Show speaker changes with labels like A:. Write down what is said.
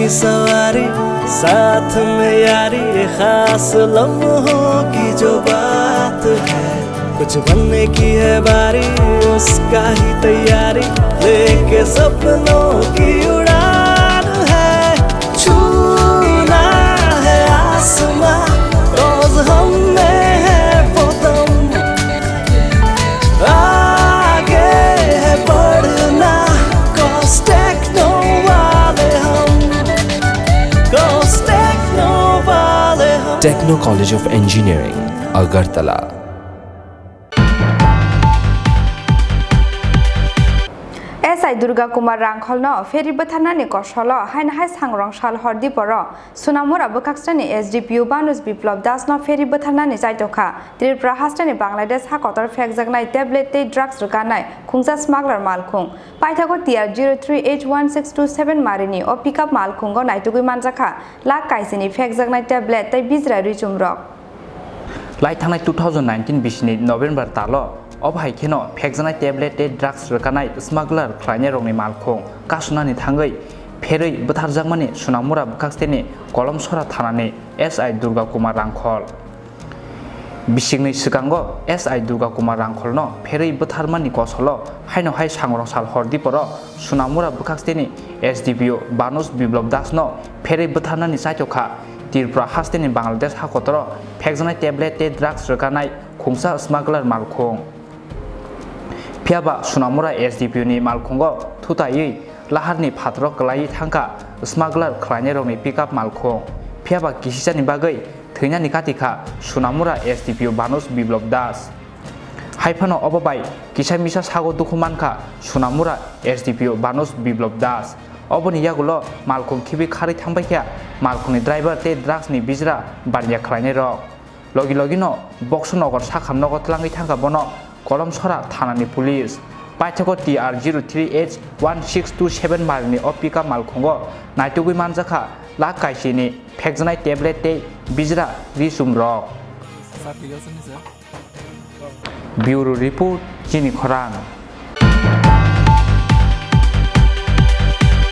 A: की सवारी साथ में यारी खास लम्हों की जो बात है कुछ बनने की है बारी उसका ही तैयारी लेके सपनों की उड़ान है छूना है आसमां रोज हम में है पोतम आगे है बढ़ना टेक्नो वाले हम
B: techno college of engineering Agartala
C: SI Durga Kumar Rangkholno Feri Bathanani Kosholo Hainhai Sangrong Shal Hordi Poro Sunamura Bukakstani SDPO Banus Biplov Dasno Feri Bathanani Zaitoka Tripura Hastani Bangladesh Hakotor Phekjaknai tablet drugs Rukanai Khungsa smuggler Malkhung Paithago TR 03H1627 Marini or pickup Malkhungo Naitugui Manjakha Lak Kaisini Phekjaknai tablet Tai Bizra Richumrok
D: Lai Thanai 2019 Bishni November Talo अब हाइकेनो फेकजानाय tablet drugs रोकानाय स्मागलार ख्लायनाय रंनि मालखुं कासुनानि थाङै फेरै बोथारजागमानि सुनामुरा बुखाक्सतेनि कलम सरा थानानै SI Durga Kumar रांखल बिसिगनै सिगांगो SI Durga Kumar रांखलनो फेरै बोथारमानि कसलो हाइनहाय सांग्रंसाल हरदिपर सुनामुरा बुखाक्सतेनि SDPO बानुस बिप्लब दासनो फेरै बोथारनानि साइतखा त्रिपुरा हास्तेनि बांलादेश हाकतर फेकजानाय टेब्लेट ड्राग्स रोकानाय खुंसा स्मागलार मालखुं Piaba Sunamura SDPO ni Malkhungo Thutaijagwi laharni phatro klai thangka smuggler khlainarokni pickup Malkhung Piaba kisijani bagai theinani katika Sunamura SDPO Banus Biplov Das Haifano obabai kisai misa sago Dukho Mankha Sunamura SDPO Banus Biplov Das Oboni yagulo Malkhung khibi khari thangbaikya Malkhungni driver te drugs ni bijra barya khlainarok logi logino boxnogor sakhamnogo tlangai thangka bono Kolom Sora Thanani Police Paithago TR 03H1627 Marini Opika Malkhungo Naitugui Manjakha Lak Kaisini Phekjaknai tablet Bijra Risumrok Bureau Report Chini Khorang